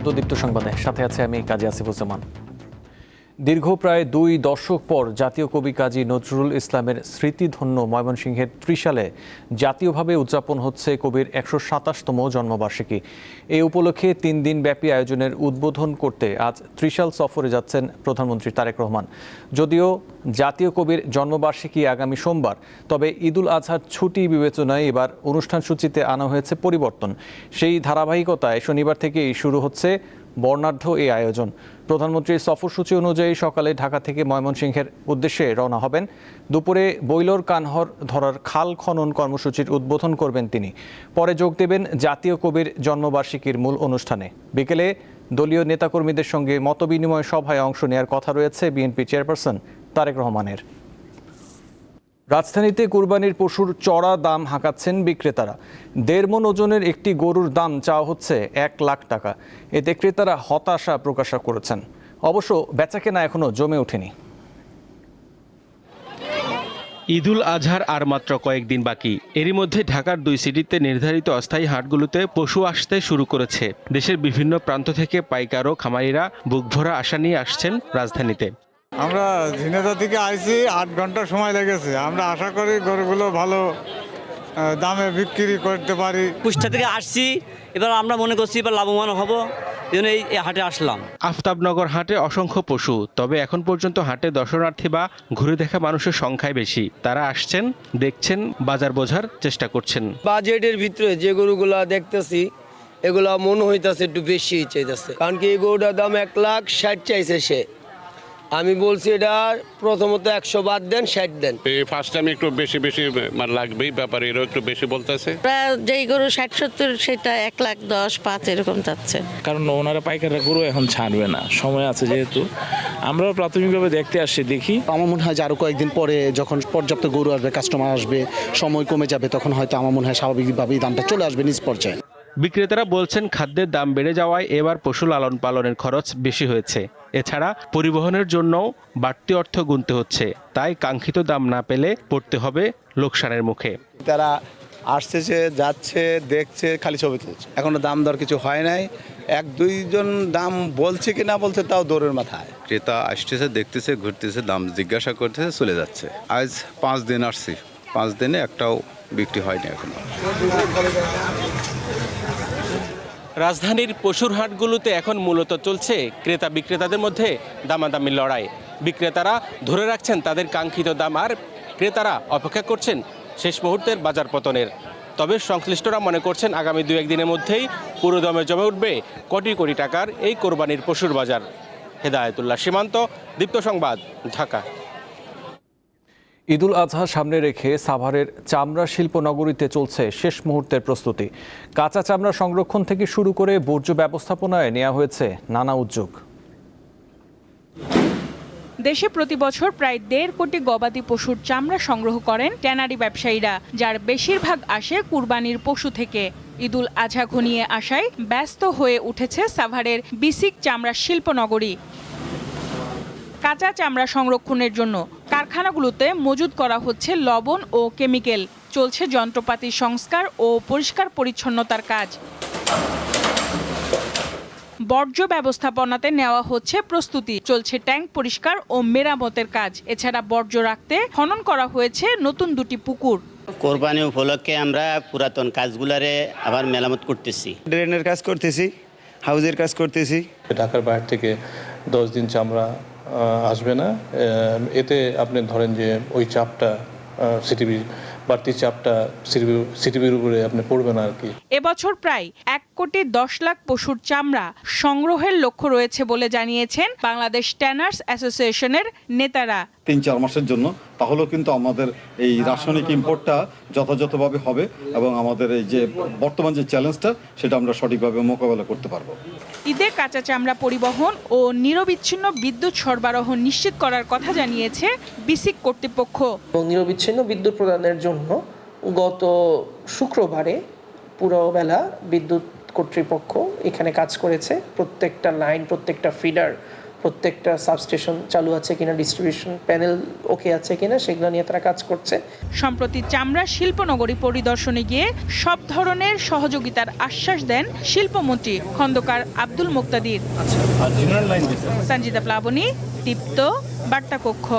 স্বাগত দীপ্ত সংবাদে, সাথে আছে আমি কাজী আসিফুজ্জামান। দীর্ঘ প্রায় 2 দশক পর জাতীয় কবি কাজী নজরুল ইসলামের স্মৃতিধন্য ময়মনসিংহের ত্রিশালে জাতীয়ভাবে উদযাপন হচ্ছে কবির 127তম জন্মবার্ষিকী। এই উপলক্ষে 3 দিন ব্যাপী আয়োজনের উদ্বোধন করতে আজ ত্রিশাল সফরে যাচ্ছেন প্রধানমন্ত্রী তারেক রহমান। যদিও জাতীয় কবির জন্মবার্ষিকী আগামী সোমবার, তবে ঈদুল আজহার ছুটি বিবেচনায় এবার অনুষ্ঠান সূচিতে আনা হয়েছে পরিবর্তন। সেই ধারাবাহিকতায় শনিবার থেকেই শুরু হচ্ছে বর্ণাঢ্য এই আয়োজন। প্রধানমন্ত্রীর সফরসূচি অনুযায়ী সকালে ঢাকা থেকে ময়মনসিংহের উদ্দেশ্যে রওনা হবেন। দুপুরে বৈলর কানহর ধরার খাল খনন কর্মসূচির উদ্বোধন করবেন তিনি। পরে যোগ দেবেন জাতীয় কবির জন্মবার্ষিকীর মূল অনুষ্ঠানে। বিকেলে দলীয় নেতাকর্মীদের সঙ্গে মতবিনিময় সভায় অংশ নেওয়ার কথা রয়েছে বিএনপি চেয়ারপারসন তারেক রহমানের। রাজধানীতে কুরবানির পশুর চড়া দাম হাঁকাচ্ছেন বিক্রেতারা। 1.5 মণ ওজনের একটি গরুর দাম চাওয়া হচ্ছে 1 লাখ টাকা। এতে ক্রেতারা হতাশা প্রকাশ করেছেন। অবশ্য বেচাকেনা এখনো জমে ওঠেনি। ঈদুল আজহার আর মাত্র কয়েকদিন বাকি। এরই মধ্যে ঢাকার 2 সিটিতে নির্ধারিত অস্থায়ী হাটগুলোতে পশু আসতে শুরু করেছে। দেশের বিভিন্ন প্রান্ত থেকে পাইকার ও খামারিরা বুকভরা আশা নিয়ে আসছেন রাজধানীতে। আমরা ঝিনাইদহ থেকে আইছি, 8 ঘন্টা সময় লেগেছে। আমরা আশা করি গরুগুলো ভালো দামে বিক্রি করতে পারি। কুষ্টিয়া থেকে আসছি, এবার আমরা মনে করছি এবার লাভবান হব, এই জন্য এই হাটে আসলাম। আফতাবনগর হাটে অসংখ্য পশু, তবে এখন পর্যন্ত হাটে দর্শনার্থী বা ঘুরে দেখা মানুষের সংখ্যাই বেশি। তারা আসছেন, দেখছেন, বাজার বোঝার চেষ্টা করছেন। বাজেটের ভিতরে যে গরুগুলা দেখতেছি এগুলা মনে হইতেছে একটু বেশি চাইতেছে, কারণ কি এই গরুটার দাম 1,60,000 চাইছে সে। আমি বলছি এটা প্রথমত 100 বাদ দেন, 60 দেন। ফার্স্ট টাইম একটু বেশি লাগবেই, ব্যাপারে এরও একটু বেশি বলতেছে। যেই গরু 60-70 সেটা 1,10,5 এরকম যাচ্ছে। কারণ ওনারা পাইকাররা গরু এখন ছাড়বে না, সময় আছে যেহেতু। আমরাও প্রাথমিকভাবে দেখতে আসছি, দেখি। আমার মনে হয় যে আরো কয়েকদিন পরে যখন পর্যাপ্ত গরু আসবে, কাস্টমার আসবে, সময় কমে যাবে, তখন হয়তো আমার মনে হয় স্বাভাবিকভাবেই দামটা চলে আসবে নিজ পর্যায়ে। বিক্রেতারা বলছেন খাদ্যের দাম বেড়ে যাওয়ায় এবার পশু লালন পালনের খরচ বেশি হয়েছে। এছাড়া পরিবহনের জন্যও বাড়তি অর্থ গুনতে হচ্ছে। তাই কাঙ্ক্ষিত দাম না পেলে পড়তে হবে লোকসানের মুখে। তারা আসছে, যাচ্ছে, দেখছে, খালি ছবি তুলছে। এখনো দাম দর কিছু হয় নাই। 1-2 জন দাম বলছে কি না বলছে তাও দৌড়ের মাথায়। ক্রেতা আসতেছে, দেখতেছে, ঘুরতেছে, দাম জিজ্ঞাসা করতেছে, চলে যাচ্ছে। আজ 5 দিন আসছি, 5 দিনে একটাও বিক্রি হয়নি এখনো। রাজধানীর পশুর হাটগুলোতে এখন মূলত চলছে ক্রেতা বিক্রেতাদের মধ্যে দামাদামির লড়াই। বিক্রেতারা ধরে রাখছেন তাদের কাঙ্ক্ষিত দাম, আর ক্রেতারা অপেক্ষা করছেন শেষ মুহূর্তের বাজার পতনের। তবে সংশ্লিষ্টরা মনে করছেন আগামী 2-1 দিনের মধ্যেই পুরো দমে জমে উঠবে কোটি কোটি টাকার এই কোরবানির পশুর বাজার। হেদায়েতুল্লাহ সীমান্ত, দীপ্ত সংবাদ, ঢাকা। ঈদুল আজহা সামনে রেখে সাভারের চামড়া শিল্প নগরীতে চলছে শেষ মুহূর্তের প্রস্তুতি। কাঁচা চামড়া সংরক্ষণ থেকে শুরু করে বর্জ্য ব্যবস্থাপনায় নেওয়া হয়েছে নানা উদ্যোগ। দেশে প্রতি বছর প্রায় 1.5 কোটি গবাদি পশুর চামড়া সংগ্রহ করেন ট্যানারি ব্যবসায়ীরা, যার বেশিরভাগ আসে কুরবানির পশু থেকে। ঈদুল আজহা ঘনিয়ে আসায় ব্যস্ত হয়ে উঠেছে সাভারের বিসিক চামড়া শিল্প নগরী। কাঁচা চামড়া সংরক্ষণের জন্য কারখানাগুলোতে মজুত করা হচ্ছে লবণ ও কেমিক্যাল। চলছে যন্ত্রপাতি সংস্কার ও পরিষ্কার পরিচ্ছন্নতার কাজ। বর্জ্য ব্যবস্থাপনাতে নেওয়া হচ্ছে প্রস্তুতি। চলছে ট্যাঙ্ক পরিষ্কার ও মেরামতের কাজ। এছাড়া বর্জ্য রাখতে খনন করা হয়েছে নতুন 2টি পুকুর। কোরবানি উপলক্ষে আমরা পুরাতন কাজগুলারে আবার মেরামত করতেছি। ড্রেনের কাজ করতেছি, হাউজের কাজ করতেছি। ঢাকার বাইরে থেকে 10 দিন চামড়া আসবে না। এতে আপনি ধরেন যে ওই চাপটা সিটিবির বাড়তি চাপটা সিটিবির উপরে আপনি পড়বে না আর কি। এবছর প্রায় 1,10,00,000 পশুর চামড়া সংগ্রহের লক্ষ্য রয়েছে বলে জানিয়েছেন বাংলাদেশ ট্যানার্স অ্যাসোসিয়েশনের নেতারা। 3-4 মাসের জন্য, তাহলেও কিন্তু আমাদের এই রাসায়নিক ইম্পোর্টটা যথাযথভাবে হবে এবং আমাদের এই যে বর্তমান যে চ্যালেঞ্জটা সেটা আমরা সঠিকভাবে মোকাবেলা করতে পারবো। ঈদে কাঁচা চামড়া পরিবহন ও নিরবিচ্ছিন্ন বিদ্যুৎ সরবরাহ নিশ্চিত করার কথা জানিয়েছে বিসিক কর্তৃপক্ষ। নিরবিচ্ছিন্ন বিদ্যুৎ প্রদানের জন্য গত শুক্রবারে পুরোবেলা বিদ্যুৎ কর্তৃপক্ষ এখানে কাজ করেছে। প্রত্যেকটা লাইন, প্রত্যেকটা ফিডার, প্রত্যেকটা সাবস্টেশন চালু আছে কিনা, ডিস্ট্রিবিউশন প্যানেল ওকে আছে কিনা, সেগুলো নিয়ে তারা কাজ করছে। সম্প্রতি চামড়া শিল্পনগরী পরিদর্শনে গিয়ে সব ধরনের সহযোগিতার আশ্বাস দেন শিল্পমন্ত্রী খন্দকার আব্দুল মুক্তাদির। সঞ্জিতা প্লাবনী, দীপ্ত, বার্তা কক্ষ।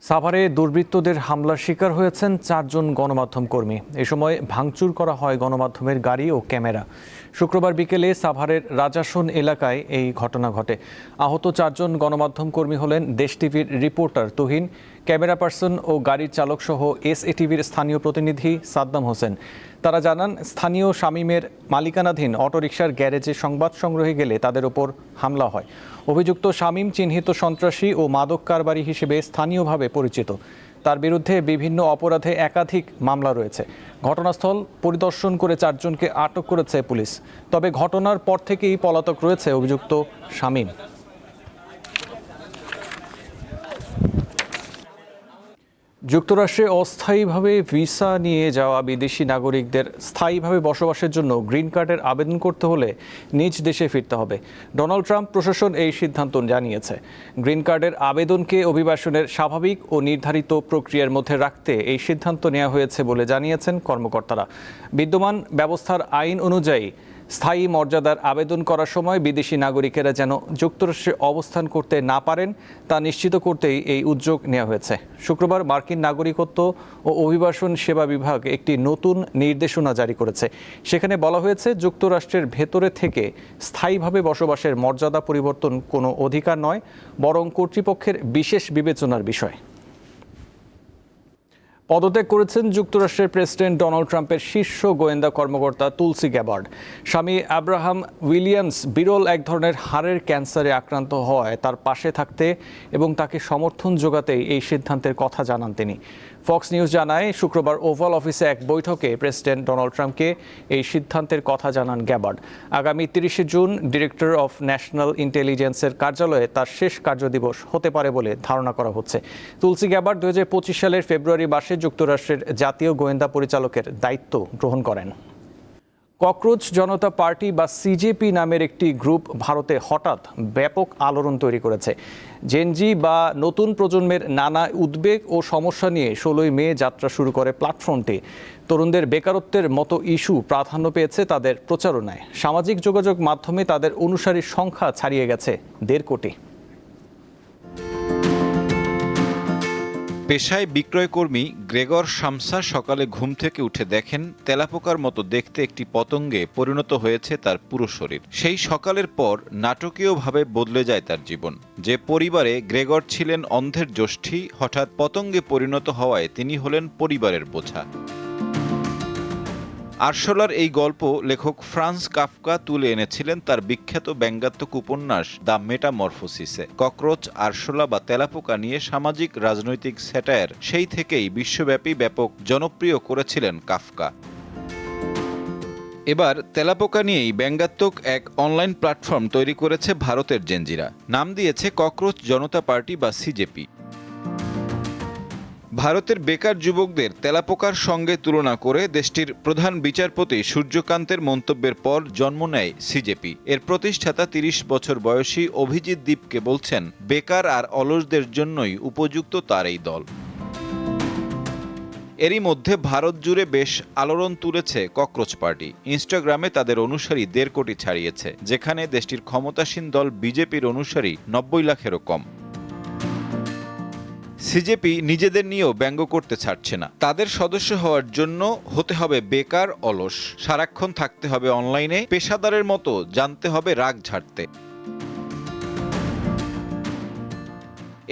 সাভারে দুর্বৃত্তদের হামলার শিকার হয়েছেন 4 জন গণমাধ্যম কর্মী। এ সময় ভাঙচুর করা হয় গণমাধ্যমের গাড়ি ও ক্যামেরা। শুক্রবার বিকেলে সাভারের রাজাসন এলাকায় এই ঘটনা ঘটে। আহত 4 জন গণমাধ্যম কর্মী হলেন দেশ টিভির রিপোর্টার তুহিন, ক্যামেরা পার্সন ও গাড়ির চালক সহ এসএটিভির স্থানীয় প্রতিনিধি সাদ্দাম হোসেন। তারা জানান, স্থানীয় শামীমের মালিকানাধীন অটোরিকশার গ্যারেজে সংবাদ সংগ্রহে গেলে তাদের ওপর হামলা হয়। অভিযুক্ত শামীম চিহ্নিত সন্ত্রাসী ও মাদক কারবারি হিসেবে স্থানীয়ভাবে পরিচিত। তার বিরুদ্ধে বিভিন্ন অপরাধে একাধিক মামলা রয়েছে। ঘটনাস্থল পরিদর্শন করে 4 জনকে আটক করেছে পুলিশ। তবে ঘটনার পর থেকেই পলাতক রয়েছে অভিযুক্ত শামীম। যুক্তরাষ্ট্রে অস্থায়ীভাবে ভিসা নিয়ে যাওয়া বিদেশি নাগরিকদের স্থায়ীভাবে বসবাসের জন্য গ্রিন কার্ডের আবেদন করতে হলে নিজ দেশে ফিরতে হবে। ডোনাল্ড ট্রাম্প প্রশাসন এই সিদ্ধান্ত জানিয়েছে। গ্রিন কার্ডের আবেদনকে অভিবাসনের স্বাভাবিক ও নির্ধারিত প্রক্রিয়ার মধ্যে রাখতে এই সিদ্ধান্ত নেওয়া হয়েছে বলে জানিয়েছেন কর্মকর্তারা। বিদ্যমান ব্যবস্থার আইন অনুযায়ী স্থায়ী মর্যাদার আবেদন করার সময় বিদেশি নাগরিকেরা যেন যুক্তরাষ্ট্রে অবস্থান করতে না পারেন তা নিশ্চিত করতেই এই উদ্যোগ নেওয়া হয়েছে। শুক্রবার মার্কিন নাগরিকত্ব ও অভিবাসন সেবা বিভাগ একটি নতুন নির্দেশনা জারি করেছে। সেখানে বলা হয়েছে, যুক্তরাষ্ট্রের ভেতরে থেকে স্থায়ীভাবে বসবাসের মর্যাদা পরিবর্তন কোনো অধিকার নয়, বরং কর্তৃপক্ষের বিশেষ বিবেচনার বিষয়। পদত্যাগ করেছেন যুক্তরাষ্ট্রের প্রেসিডেন্ট ডোনাল্ড ট্রাম্পের শীর্ষ গোয়েন্দা কর্মকর্তা তুলসি গ্যাবার্ড। স্বামী আব্রাহাম উইলিয়ামস বিরল এক ধরনের হাড়ের ক্যান্সারে আক্রান্ত হওয়ায় তার পাশে থাকতে এবং তাকে সমর্থন যোগাতেই এই সিদ্ধান্তের কথা জানান তিনি। ফক্স নিউজ জানায়, শুক্রবার ওভাল অফিসে এক বৈঠকে প্রেসিডেন্ট ডোনাল্ড ট্রাম্পকে এই সিদ্ধান্তের কথা জানান গ্যাবার্ড। আগামী 30 জুন ডিরেক্টর অফ ন্যাশনাল ইন্টেলিজেন্সের কার্যালয়ে তার শেষ কার্যদিবস হতে পারে বলে ধারণা করা হচ্ছে। তুলসি গ্যাবার্ড 2025 সালের ফেব্রুয়ারি মাসে যুক্তরাষ্ট্রের জাতীয় গোয়েন্দা পরিচালকের দায়িত্ব গ্রহণ করেন। ককরোচ জনতা পার্টি বা সিজেপি নামের একটি গ্রুপ ভারতে হঠাৎ ব্যাপক আলোড়ন তৈরি করেছে। জেনজি বা নতুন প্রজন্মের নানা উদ্বেগ ও সমস্যা নিয়ে 16 মে যাত্রা শুরু করে প্ল্যাটফর্মটি। তরুণদের বেকারত্বের মতো ইস্যু প্রাধান্য পেয়েছে তাদের প্রচারণায়। সামাজিক যোগাযোগ মাধ্যমে তাদের অনুসারীর সংখ্যা ছাড়িয়ে গেছে 1.5 কোটি। পেশায় বিক্রয়কর্মী গ্রেগর শামসা সকালে ঘুম থেকে উঠে দেখেন তেলাপোকার মতো দেখতে একটি পতঙ্গে পরিণত হয়েছে তার পুরো শরীর। সেই সকালের পর নাটকীয়ভাবে বদলে যায় তার জীবন। যে পরিবারে গ্রেগর ছিলেন অন্ধের জ্যোষ্ঠী, হঠাৎ পতঙ্গে পরিণত হওয়ায় তিনি হলেন পরিবারের বোঝা। আরশোলার এই গল্প লেখক ফ্রান্স কাফকা তুলে এনেছিলেন তার বিখ্যাত ব্যঙ্গাত্মক উপন্যাস দ্য মেটামরফোসিসে। ককরোচ, আরশোলা বা তেলাপোকা নিয়ে সামাজিক রাজনৈতিক স্যাটায়ার সেই থেকেই বিশ্বব্যাপী ব্যাপক জনপ্রিয় করেছিলেন কাফকা। এবার তেলাপোকা নিয়েই ব্যঙ্গাত্মক এক অনলাইন প্ল্যাটফর্ম তৈরি করেছে ভারতের জেনজিরা। নাম দিয়েছে ককরোচ জনতা পার্টি বা সিজেপি। ভারতের বেকার যুবকদের তেলাপোকার সঙ্গে তুলনা করে দেশটির প্রধান বিচারপতি সূর্যকান্তের মন্তব্যের পর জন্ম নেয় সিজেপি। এর প্রতিষ্ঠাতা 30 বছর বয়সী অভিজিৎ দীপকে বলছেন, বেকার আর অলসদের জন্যই উপযুক্ত তার এই দল। এরই মধ্যে ভারত জুড়ে বেশ আলোড়ন তুলেছে ককরোচ পার্টি। ইনস্টাগ্রামে তাদের অনুসারী 1.5 কোটি ছাড়িয়েছে, যেখানে দেশটির ক্ষমতাসীন দল বিজেপির অনুসারী 90 লাখেরও কম। সিজেপি নিজেদের নিয়েও ব্যঙ্গ করতে ছাড়ছে না। তাদের সদস্য হওয়ার জন্য হতে হবে বেকার, অলস, সারাক্ষণ থাকতে হবে অনলাইনে, পেশাদারের মতো জানতে হবে রাগ ঝাড়তে।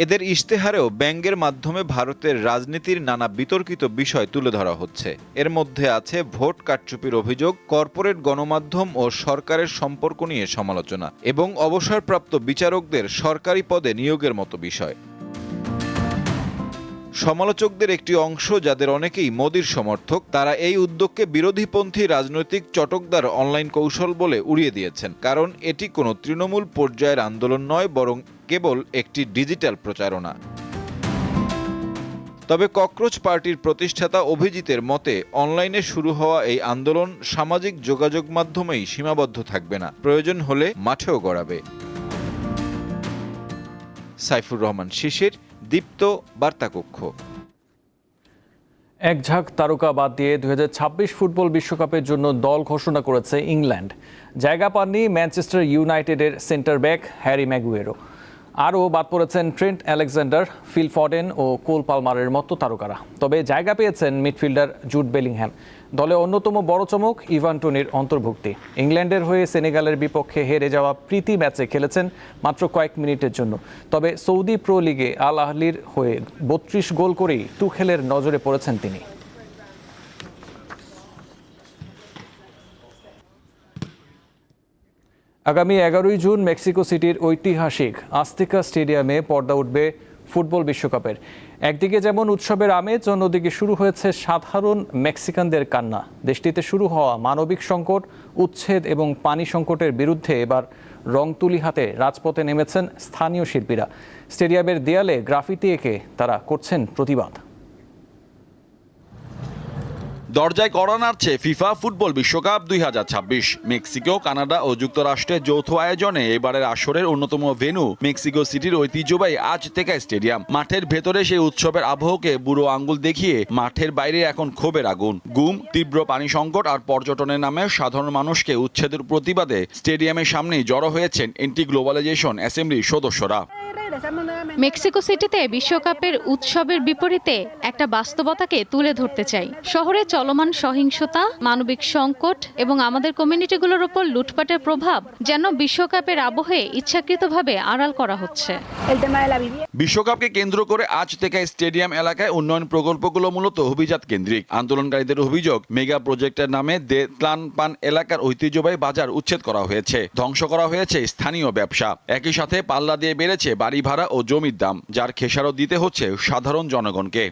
এদের ইশতেহারেও ব্যঙ্গের মাধ্যমে ভারতের রাজনীতির নানা বিতর্কিত বিষয় তুলে ধরা হচ্ছে। এর মধ্যে আছে ভোট কারচুপির অভিযোগ, কর্পোরেট গণমাধ্যম ও সরকারের সম্পর্ক নিয়ে সমালোচনা এবং অবসরপ্রাপ্ত বিচারকদের সরকারি পদে নিয়োগের মতো বিষয়। সমালোচকদের একটি অংশ, যাদের অনেকেই মোদির সমর্থক, তারা এই উদ্যোগকে বিরোধীপন্থী রাজনৈতিক চটকদার অনলাইন কৌশল বলে উড়িয়ে দিয়েছেন। কারণ এটি কোনো তৃণমূল পর্যায়ের আন্দোলন নয়, বরং কেবল একটি ডিজিটাল প্রচারণা। তবে ককরোচ পার্টির প্রতিষ্ঠাতা অভিজিতের মতে, অনলাইনে শুরু হওয়া এই আন্দোলন সামাজিক যোগাযোগ মাধ্যমেই সীমাবদ্ধ থাকবে না, প্রয়োজন হলে মাঠেও গড়াবে। সাইফুর রহমান শিশির, দীপ্ত বার্তাকক্ষ। এক ঝাঁক তারকা বাদ দিয়ে 2026 ফুটবল বিশ্বকাপের জন্য দল ঘোষণা করেছে ইংল্যান্ড। জায়গা পাননি ম্যানচেস্টার ইউনাইটেডের সেন্টার ব্যাক হ্যারি ম্যাগুয়েরো। আরও বাদ পড়েছেন ট্রেন্ট আলেকজান্ডার, ফিল ফডেন ও কোল পালমারের মতো তারকারা। তবে জায়গা পেয়েছেন মিডফিল্ডার জুড বেলিংহ্যাম। দলে অন্যতম বড় চমক ইভান টোনির অন্তর্ভুক্তি। ইংল্যান্ডের হয়ে সেনেগালের বিপক্ষে হেরে যাওয়া প্রীতি ম্যাচে খেলেছেন মাত্র কয়েক মিনিটের জন্য। তবে সৌদি প্রো লিগে আল আহলির হয়ে 32 গোল করেই তুখেলের নজরে পড়েছেন তিনি। আগামী 11 জুন মেক্সিকো সিটির ঐতিহাসিক আস্তিকা স্টেডিয়ামে পর্দা উঠবে ফুটবল বিশ্বকাপের। একদিকে যেমন উৎসবের আমেজ, অন্যদিকে শুরু হয়েছে সাধারণ মেক্সিকানদের কান্না। দেশটিতে শুরু হওয়া মানবিক সংকট, উচ্ছেদ এবং পানি সংকটের বিরুদ্ধে এবার রং তুলি হাতে রাজপথে নেমেছেন স্থানীয় শিল্পীরা। স্টেডিয়ামের দেয়ালে গ্রাফিতি এঁকে তারা করছেন প্রতিবাদ। দরজায় কড়া নাড়ছে ফিফা ফুটবল বিশ্বকাপ 2026। মেক্সিকো, কানাডা ও যুক্তরাষ্ট্রের যৌথ আয়োজনে এবারের আসরের অন্যতম ভেন্যু মেক্সিকো সিটির ঐতিহ্যবাহী আজতেকা স্টেডিয়াম। মাঠের ভেতরে সেই উৎসবের আবহকে বুড়ো আঙ্গুল দেখিয়ে মাঠের বাইরে এখন ক্ষোভের আগুন। গুম, তীব্র পানি সংকট আর পর্যটনের নামে সাধারণ মানুষকে উচ্ছেদের প্রতিবাদে স্টেডিয়ামের সামনেই জড়ো হয়েছেন এন্টি গ্লোবালাইজেশন অ্যাসেম্বলির সদস্যরা। মেক্সিকো সিটিতে বিশ্বকাপের উৎসবের বিপরীতে একটা বাস্তবতাকে তুলে ধরতে চাই। শহরে চলমান সহিংসতা, মানবিক সংকট এবং আমাদের কমিউনিটিগুলোর উপর লুটপাটের প্রভাব যেন বিশ্বকাপের আবহে ইচ্ছাকৃতভাবে আড়াল করা হচ্ছে। বিশ্বকাপকে কেন্দ্র করে আজ থেকে স্টেডিয়াম এলাকায় উন্নয়ন প্রকল্পগুলো মূলত অভিজাত কেন্দ্রিক। আন্দোলনকারীদের অভিযোগ, মেগা প্রজেক্টের নামে ত্লানপান এলাকার ঐতিহ্যবাহী বাজার উচ্ছেদ করা হয়েছে, ধ্বংস করা হয়েছে স্থানীয় ব্যবসা। একই সাথে পাল্লা দিয়ে বেড়েছে বাড়ি ভাড়া ও জমির দাম, যার খেসারত দিতে হচ্ছে সাধারণ জনগণকে।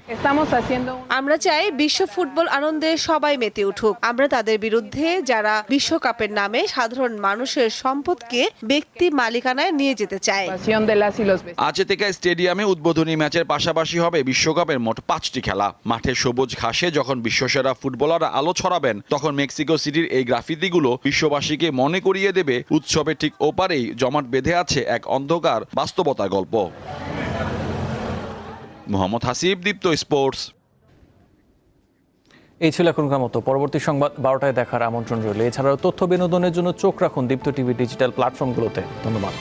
আমরা চাই বিশ্ব ফুটবল আনন্দে সবাই মেতে উঠুক। আমরা তাদের বিরুদ্ধে যারা বিশ্বকাপের নামে সাধারণ মানুষের সম্পদকে ব্যক্তি মালিকানায় নিয়ে যেতে চায়। আজ থেকে স্টেডিয়ামে উদ্বোধনী ম্যাচের পাশাপাশি হবে বিশ্বকাপের মোট 5টি খেলা। মাঠের সবুজ ঘাসে যখন বিশ্বসেরা ফুটবলাররা আলো ছড়াবেন, তখন মেক্সিকো সিটির এই গ্রাফিতিগুলো বিশ্ববাসীকে মনে করিয়ে দেবে উৎসবের ঠিক ওপারেই জমাট বেঁধে আছে এক অন্ধকার বাস্তবতার গল্প। মোহাম্মদ হাসিব, দীপ্ত স্পোর্টস। এই ছিল এখনকার মতো। পরবর্তী সংবাদ 12টায় দেখার আমন্ত্রণ রইল। এছাড়াও তথ্য বিনোদনের জন্য চোখ রাখুন দীপ্ত টিভি ডিজিটাল প্ল্যাটফর্মগুলোতে। ধন্যবাদ।